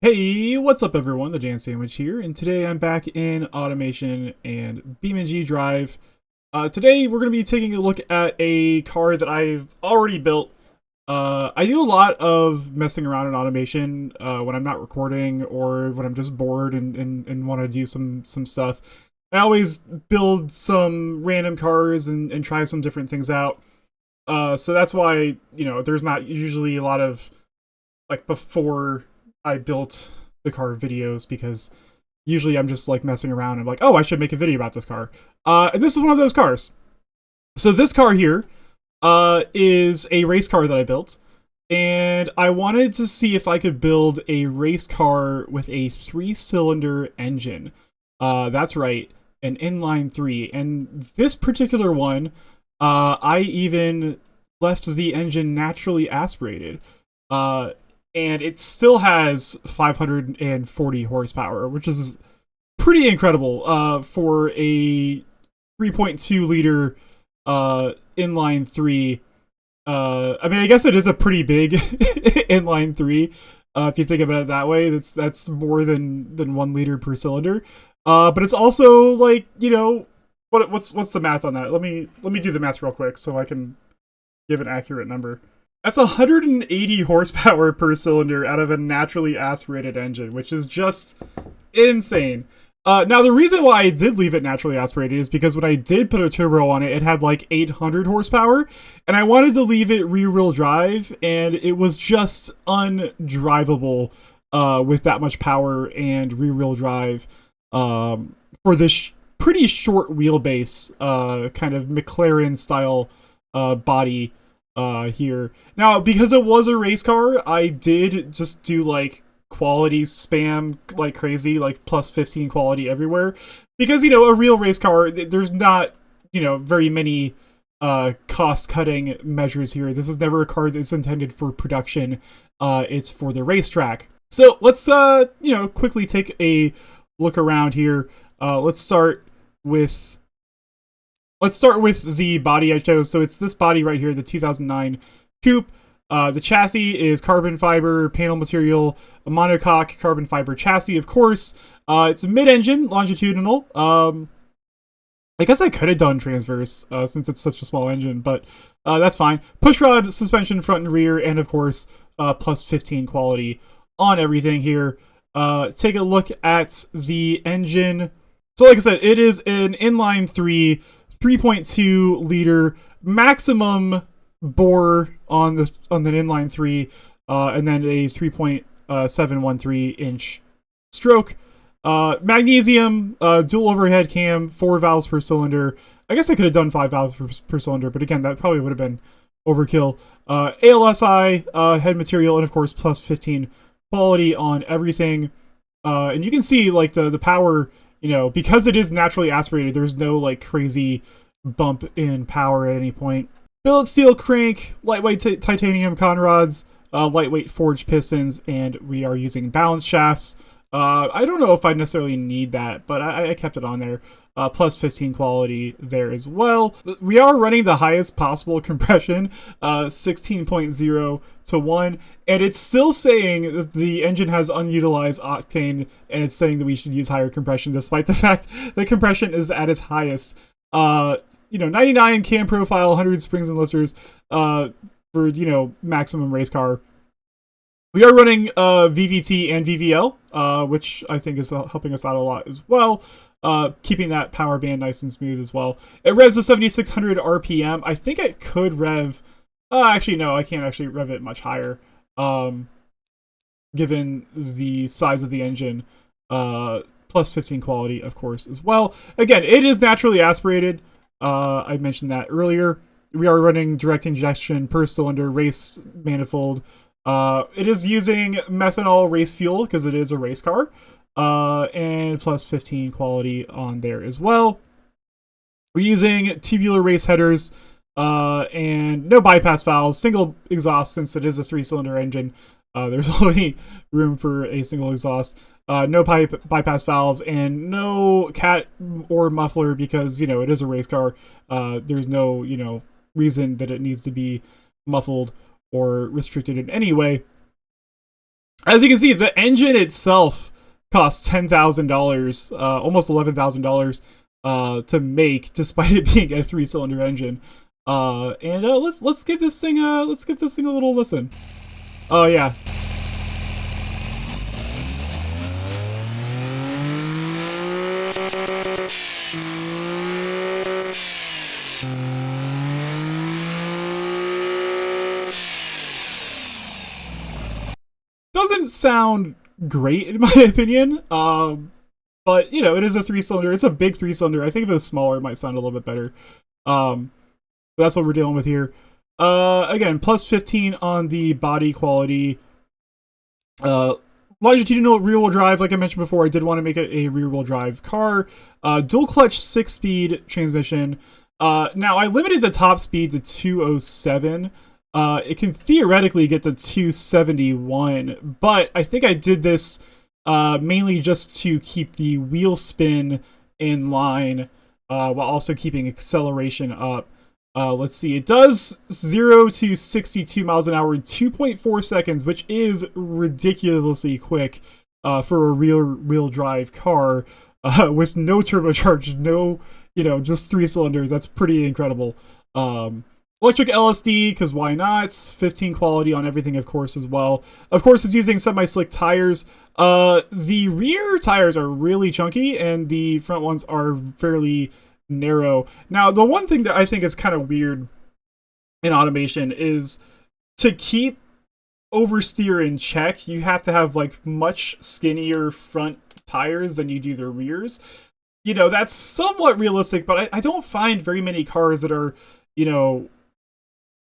Hey, what's up everyone? The Dan Sandwich here, and today I'm back in automation and BeamNG.drive. Today we're going to be taking a look at a car that I've already built. I do a lot of messing around in automation when I'm not recording or when I'm just bored and want to do some stuff. I always build some random cars and try some different things out. So that's why, there's not usually a lot of like before I built the car videos, because usually I'm just like messing around and like, oh, I should make a video about this car. And this is one of those cars. So this car here is a race car that I built, and I wanted to see if I could build a race car with a 3-cylinder engine. That's right, an inline 3. And this particular one, I even left the engine naturally aspirated. And it still has 540 horsepower, which is pretty incredible for a 3.2 liter inline 3. I mean, I guess it is a pretty big inline 3. If you think about it that way, that's more than 1 liter per cylinder. But it's also like, what's the math on that? Let me do the math real quick so I can give an accurate number. That's 180 horsepower per cylinder out of a naturally aspirated engine, which is just insane. Now, the reason why I did leave it naturally aspirated is because when I did put a turbo on it, it had like 800 horsepower, and I wanted to leave it rear-wheel drive, and it was just undrivable with that much power and rear-wheel drive for this pretty short wheelbase, kind of McLaren-style body here. Now, because it was a race car, I did just do like quality spam like crazy, like plus 15 quality everywhere, because a real race car, there's not very many cost cutting measures here. This is never a car that's intended for production. It's for the racetrack. So let's quickly take a look around here. Let's start with the body I chose. So it's this body right here, the 2009 Coupe. The chassis is carbon fiber panel material, a monocoque carbon fiber chassis, of course. It's a mid-engine, longitudinal. I guess I could have done transverse since it's such a small engine, but that's fine. Pushrod suspension front and rear, and of course, plus 15 quality on everything here. Take a look at the engine. So like I said, it is an inline 3.2 liter maximum bore on the inline 3, and then a 3.713 inch stroke. Magnesium, dual overhead cam, 4 valves per cylinder. I guess I could have done 5 valves per cylinder, but again, that probably would have been overkill. ALSI head material, and of course plus 15 quality on everything. And you can see like the power, because it is naturally aspirated, there's no like crazy bump in power at any point. Billet steel crank, lightweight titanium conrods, lightweight forged pistons, and we are using balance shafts. I don't know if I necessarily need that, but I kept it on there. Plus 15 quality there as well. We are running the highest possible compression, 16.0 to 1, and it's still saying that the engine has unutilized octane, and it's saying that we should use higher compression, despite the fact that compression is at its highest. 99 cam profile, 100 springs and lifters for, maximum race car. We are running VVT and VVL, which I think is helping us out a lot as well. Keeping that power band nice and smooth as well. It revs to 7,600 RPM. I think it could rev... actually, no, I can't actually rev it much higher, given the size of the engine. Plus 15 quality, of course, as well. Again, it is naturally aspirated. I mentioned that earlier. We are running direct injection per cylinder race manifold. It is using methanol race fuel because it is a race car. And plus 15 quality on there as well. We're using tubular race headers, and no bypass valves, single exhaust since it is a 3-cylinder engine. There's only room for a single exhaust. No bypass valves, and no cat or muffler because, it is a race car. There's no, reason that it needs to be muffled or restricted in any way. As you can see, the engine itself costs $10,000, almost $11,000 to make, despite it being a 3-cylinder engine. And let's give this thing a little listen. Oh yeah. Doesn't sound great in my opinion. But you know, it is a 3-cylinder. It's a big 3-cylinder. I think if it was smaller, it might sound a little bit better. That's what we're dealing with here. Again, plus 15 on the body quality. Longitudinal rear-wheel drive, like I mentioned before, I did want to make it a rear-wheel drive car. Dual clutch 6-speed transmission. Now, I limited the top speed to 207. It can theoretically get to 271, but I think I did this mainly just to keep the wheel spin in line while also keeping acceleration up. Let's see, it does 0 to 62 miles an hour in 2.4 seconds, which is ridiculously quick for a rear-wheel drive car with no turbocharged, no, just 3 cylinders. That's pretty incredible. Electric LSD, because why not? 15 quality on everything, of course, as well. Of course, it's using semi-slick tires. The rear tires are really chunky, and the front ones are fairly narrow. Now, the one thing that I think is kind of weird in automation is to keep oversteer in check, you have to have like much skinnier front tires than you do the rears. That's somewhat realistic, but I don't find very many cars that are,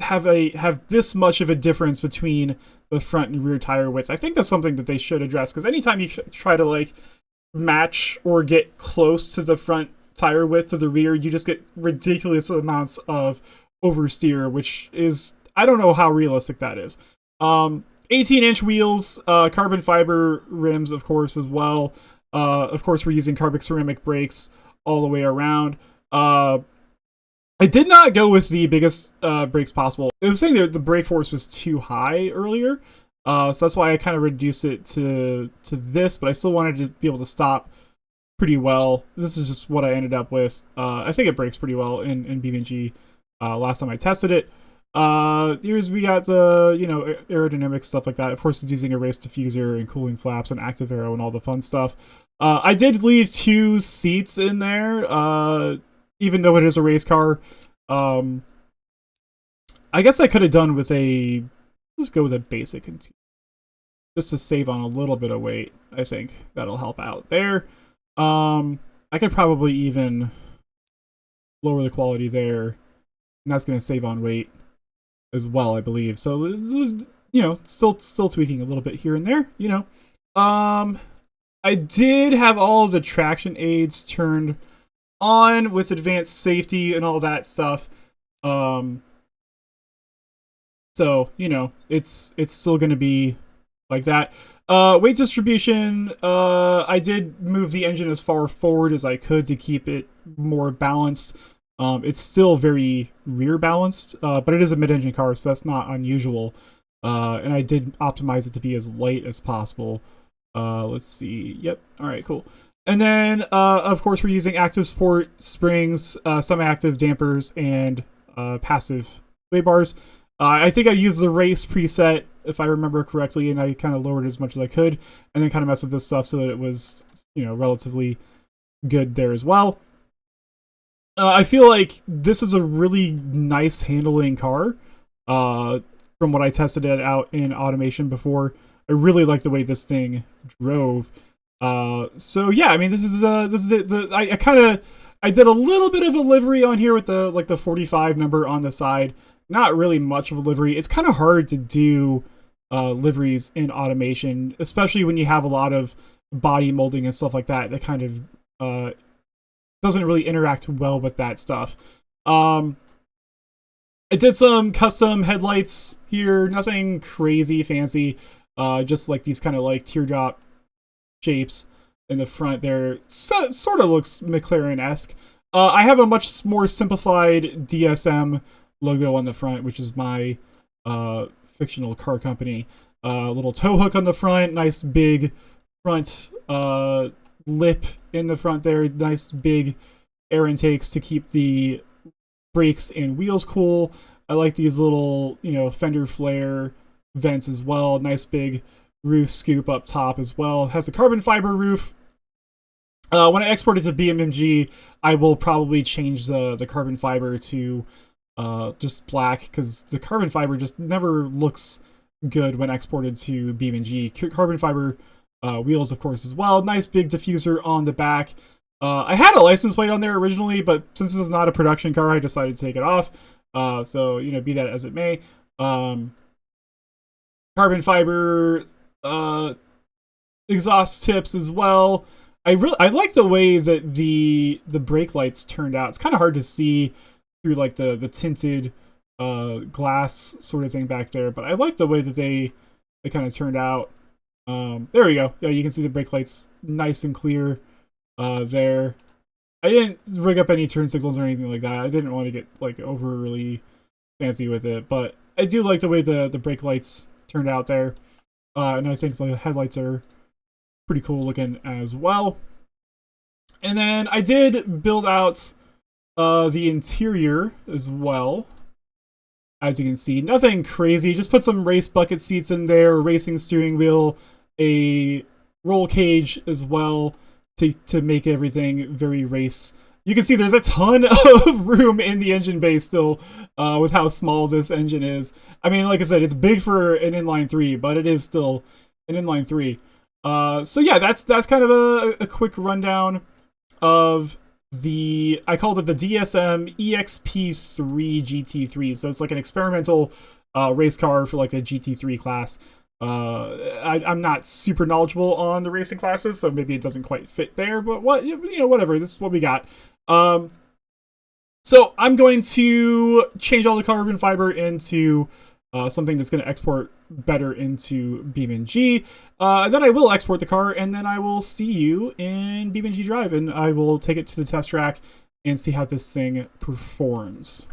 have this much of a difference between the front and rear tire width. I think that's something that they should address, because anytime you try to like match or get close to the front tire width to the rear, you just get ridiculous amounts of oversteer, which is, I don't know how realistic that is. 18-inch wheels, carbon fiber rims, of course, as well. Of course, we're using carbon ceramic brakes all the way around. I did not go with the biggest brakes possible. It was saying that the brake force was too high earlier, so that's why I kind of reduced it to this, but I still wanted to be able to stop pretty well. This is just what I ended up with. I think it brakes pretty well in BeamNG last time I tested it. Here's we got the aerodynamic stuff like that. Of course, it's using a race diffuser and cooling flaps and active aero and all the fun stuff. I did leave 2 seats in there, even though it is a race car. I guess I could have done with let's go with a basic just to save on a little bit of weight. I think that'll help out there. I could probably even lower the quality there, and that's going to save on weight as well, I believe. So, still tweaking a little bit here and there, I did have all of the traction aids turned on with advanced safety and all that stuff. So, it's still going to be like that. Weight distribution, I did move the engine as far forward as I could to keep it more balanced. It's still very rear balanced, but it is a mid-engine car, so that's not unusual. And I did optimize it to be as light as possible. Let's see. Yep. All right, cool. And then, of course, we're using active support springs, semi-active dampers, and passive sway bars. I think I used the race preset, if I remember correctly, and I kind of lowered it as much as I could, and then kind of messed with this stuff so that it was, relatively good there as well. I feel like this is a really nice handling car. From what I tested it out in automation before, I really like the way this thing drove. So yeah, I mean, this is it. I did a little bit of a livery on here with the 45 number on the side. Not really much of a livery. It's kind of hard to do liveries in automation, especially when you have a lot of body molding and stuff like that. That kind of doesn't really interact well with that stuff. I did some custom headlights here. Nothing crazy fancy. Just like these kind of like teardrop shapes in the front there. Sort of looks McLaren-esque. I have a much more simplified DSM logo on the front, which is my fictional car company. Little tow hook on the front, nice big front lip in the front there, nice big air intakes to keep the brakes and wheels cool. I like these little, fender flare vents as well. Nice big roof scoop up top as well. It has a carbon fiber roof. When I export it to BeamNG, I will probably change the carbon fiber to just black, because the carbon fiber just never looks good when exported to BeamNG. Carbon fiber wheels, of course, as well. Nice big diffuser on the back. I had a license plate on there originally, but since this is not a production car, I decided to take it off. So, be that as it may. Carbon fiber exhaust tips as well. I like the way that the brake lights turned out. It's kind of hard to see through like the tinted glass sort of thing back there, but I like the way that they kind of turned out. There we go. Yeah, you can see the brake lights nice and clear there. I didn't rig up any turn signals or anything like that. I didn't want to get like overly fancy with it, but I do like the way the brake lights turned out there. And I think the headlights are pretty cool looking as well. And then I did build out the interior as well. As you can see, nothing crazy. Just put some race bucket seats in there, racing steering wheel, a roll cage as well to make everything very race. You can see there's a ton of room in the engine bay still with how small this engine is. I mean, like I said, it's big for an inline 3, but it is still an inline 3. So yeah, that's kind of a quick rundown of I called it the DSM EXP3 GT3. So it's like an experimental race car for like a GT3 class. I'm not super knowledgeable on the racing classes, so maybe it doesn't quite fit there, but whatever. This is what we got. So I'm going to change all the carbon fiber into something that's going to export better into BeamNG. And then I will export the car, and then I will see you in BeamNG.drive, and I will take it to the test track and see how this thing performs.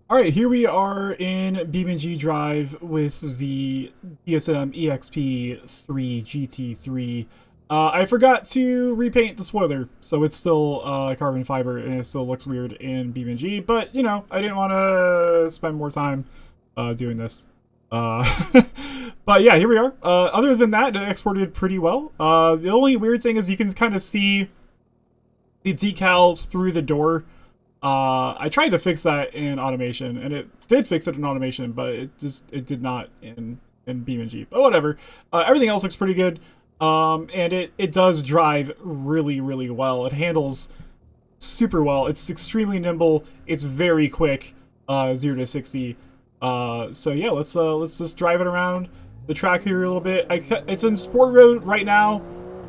Alright, here we are in BeamNG.drive with the DSM EXP3 GT3. I forgot to repaint the spoiler, so it's still carbon fiber and it still looks weird in BeamNG, but I didn't want to spend more time doing this. But yeah, here we are. Other than that, it exported pretty well. The only weird thing is you can kind of see the decal through the door. I tried to fix that in automation, and it did fix it in automation, but it did not in BeamNG. But whatever. Everything else looks pretty good. And it does drive really, really well. It handles super well. It's extremely nimble. It's very quick, 0 to 60. So yeah, let's just drive it around the track here a little bit. It's in sport mode right now.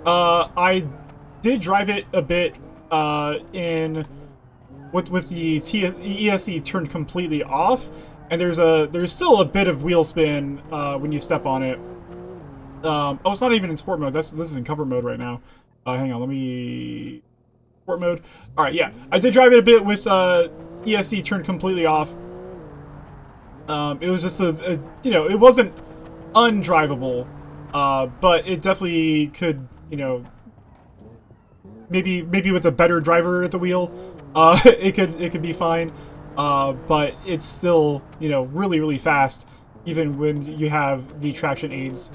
I did drive it a bit with the ESC turned completely off, and there's still a bit of wheel spin when you step on it. Oh, it's not even in sport mode. This is in cover mode right now. Hang on, let me... Sport mode. Alright, yeah. I did drive it a bit with ESC turned completely off. It was just it wasn't undrivable, but it definitely could, maybe with a better driver at the wheel, it could be fine. But it's still, really, really fast, even when you have the traction aids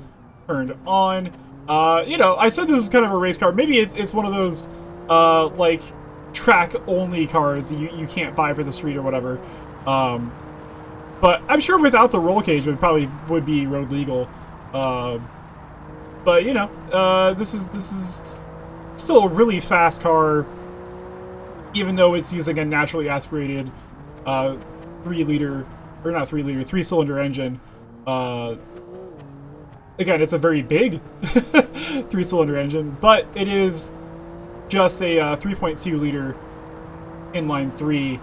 turned on. I said this is kind of a race car. Maybe it's one of those like track only cars you can't buy for the street or whatever. But I'm sure without the roll cage it probably would be road legal. But this is still a really fast car, even though it's using a naturally aspirated 3-cylinder engine. Again, it's a very big 3-cylinder engine, but it is just a 3.2 liter inline 3.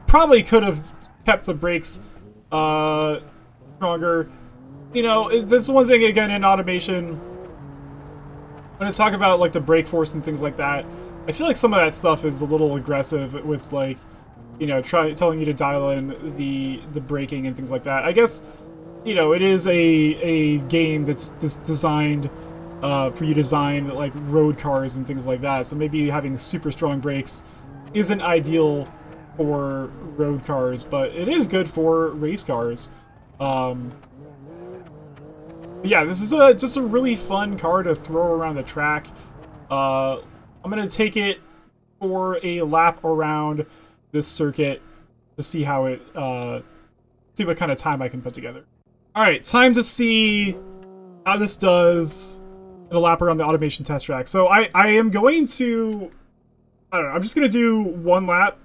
Probably could have kept the brakes stronger. This one thing again in automation. when it's talking about like the brake force and things like that, I feel like some of that stuff is a little aggressive with like, you know, telling you to dial in the braking and things like that. I guess, you know, it is a game that's designed for you to design like road cars and things like that. So maybe having super strong brakes isn't ideal for road cars, but it is good for race cars. Yeah, this is just a really fun car to throw around the track. I'm gonna take it for a lap around this circuit to see how it see what kind of time I can put together. All right, time to see how this does in a lap around the automation test track. So I am going to, I don't know, I'm just gonna do one lap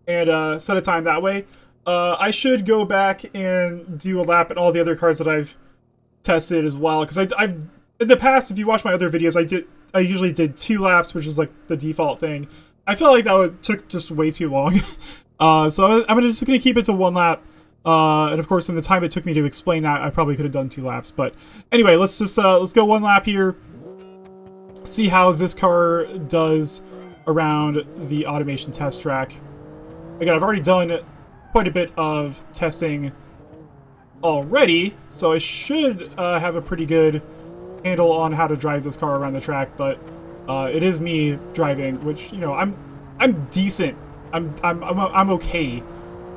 and set a time that way. I should go back and do a lap in all the other cars that I've tested as well, because I've in the past, if you watch my other videos, I usually did 2 laps, which is like the default thing. I felt like that took just way too long. So I'm just gonna keep it to 1 lap. And of course, in the time it took me to explain that, I probably could have done 2 laps. But anyway, let's just let's go 1 lap here. See how this car does around the automation test track. Again, I've already done quite a bit of testing already, so I should have a pretty good handle on how to drive this car around the track. But it is me driving, which, you know, I'm decent. I'm okay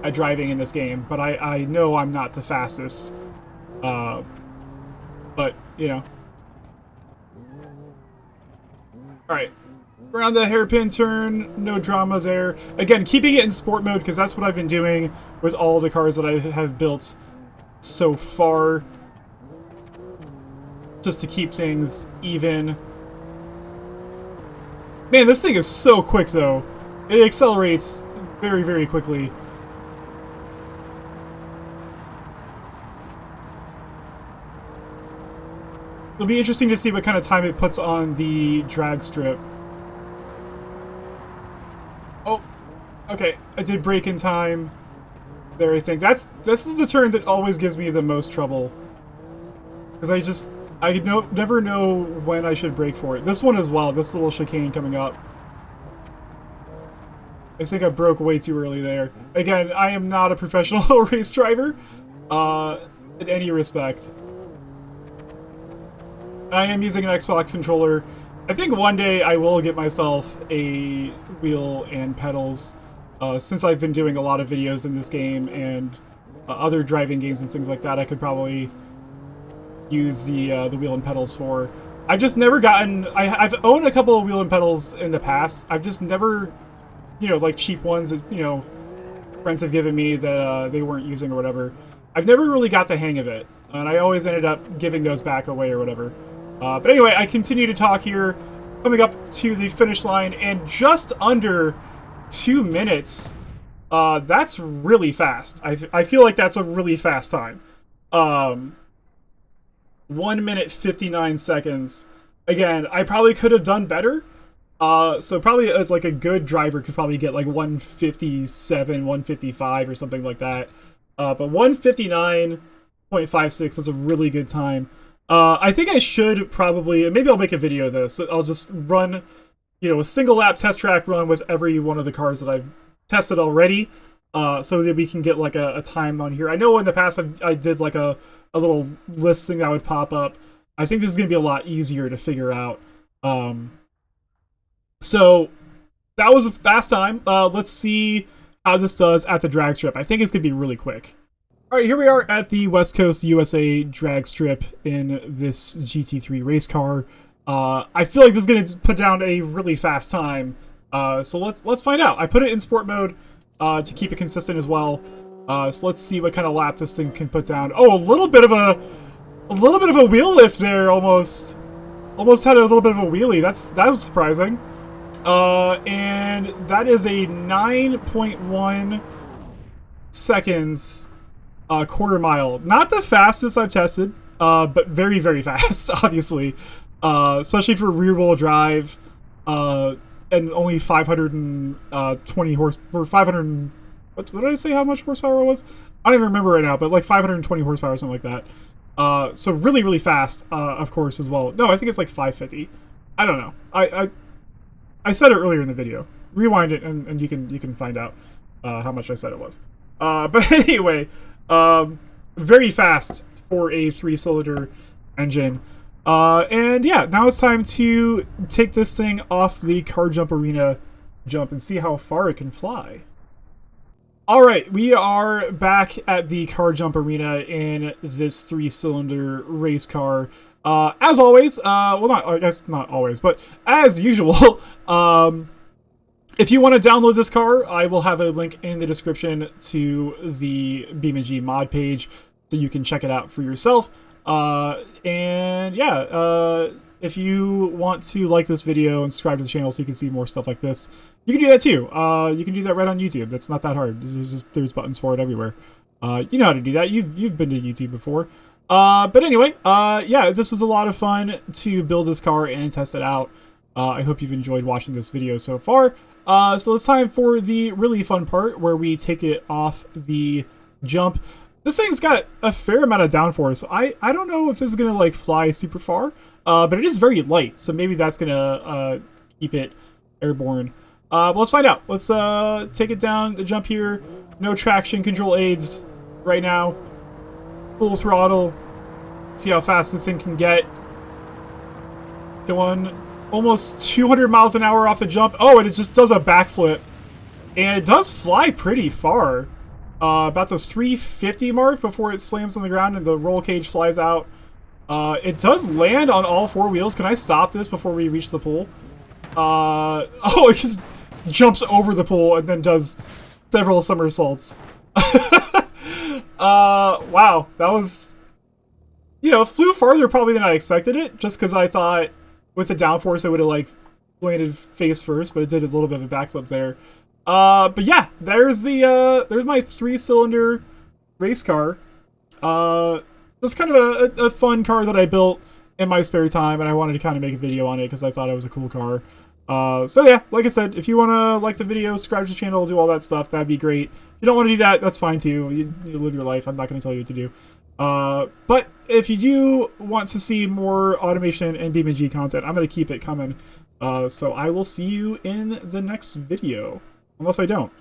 at driving in this game, but I know I'm not the fastest. But you know, all right. Around the hairpin turn, no drama there. Again, keeping it in sport mode, because that's what I've been doing with all the cars that I have built so far, just to keep things even. Man, this thing is so quick, though. It accelerates very, very quickly. It'll be interesting to see what kind of time it puts on the drag strip. Oh, okay. I did brake in time there, I think. This is the turn that always gives me the most trouble, because I never know when I should brake for it. This one as well, this little chicane coming up. I think I broke way too early there. Again, I am not a professional race driver, in any respect. I am using an Xbox controller. I think one day I will get myself a wheel and pedals, since I've been doing a lot of videos in this game and other driving games and things like that. I could probably use the wheel and pedals for. I've just never gotten. I've owned a couple of wheel and pedals in the past. I've just never, you know, like cheap ones that, you know, friends have given me that they weren't using or whatever. I've never really got the hang of it, and I always ended up giving those back away or whatever. But anyway, I continue to talk here, coming up to the finish line, and just under 2 minutes. That's really fast. I feel like that's a really fast time. 1 minute 59 seconds. Again, I probably could have done better. So probably like a good driver could probably get like 157, 155 or something like that. But 159.56 is a really good time. I think I should probably, maybe I'll make a video of this. I'll just run, you know, a single lap test track run with every one of the cars that I've tested already, so that we can get like a time on here. I know in the past I did like a little list thing that would pop up. I think this is going to be a lot easier to figure out. So that was a fast time. Let's see how this does at the drag strip. I think it's going to be really quick. All right, here we are at the West Coast USA drag strip in this GT3 race car. I feel like this is going to put down a really fast time. So let's find out. I put it in sport mode to keep it consistent as well. So let's see what kind of lap this thing can put down. Oh, a little bit of a wheel lift there, almost had a little bit of a wheelie. That was surprising. And that is a 9.1 seconds. Quarter mile. Not the fastest I've tested, but very, very fast, obviously. Especially for rear-wheel drive, and only 520 horse, or 500, what did I say how much horsepower it was? I don't even remember right now, but like 520 horsepower or something like that. So really, really fast, of course, as well. No, I think it's like 550. I don't know. I said it earlier in the video. Rewind it and you can find out how much I said it was. But anyway, very fast for a 3-cylinder engine. And yeah, now it's time to take this thing off the car jump arena jump and see how far it can fly. Alright, we are back at the car jump arena in this 3-cylinder race car. As always, well, not, I guess not always, but as usual, if you want to download this car, I will have a link in the description to the BeamNG mod page so you can check it out for yourself. And yeah, if you want to like this video and subscribe to the channel so you can see more stuff like this, you can do that too. You can do that right on YouTube. That's not that hard. There's buttons for it everywhere. You know how to do that. You've been to YouTube before. But anyway, yeah, this was a lot of fun to build this car and test it out. I hope you've enjoyed watching this video so far. So it's time for the really fun part where we take it off the jump. This thing's got a fair amount of downforce. I don't know if this is gonna like fly super far, but it is very light, so maybe that's gonna keep it airborne. But let's find out. Let's take it down the jump here. No traction control aids right now. Full throttle. See how fast this thing can get. Going almost 200 miles an hour off the jump. Oh, and it just does a backflip. And it does fly pretty far. About the 350 mark before it slams on the ground and the roll cage flies out. It does land on all 4 wheels. Can I stop this before we reach the pool? Oh, it just jumps over the pool and then does several somersaults. Wow, that was, you know, flew farther probably than I expected it, just because I thought with the downforce it would have like landed face first, but it did a little bit of a backflip there. But yeah, there's my 3-cylinder race car. It's kind of a fun car that I built in my spare time, and I wanted to kind of make a video on it because I thought it was a cool car. So yeah, like I said, if you want to like the video, subscribe to the channel, do all that stuff, that'd be great. If you don't want to do that, that's fine too. You live your life. I'm not going to tell you what to do. But if you do want to see more automation and BeamNG content, I'm going to keep it coming. So I will see you in the next video. Unless I don't.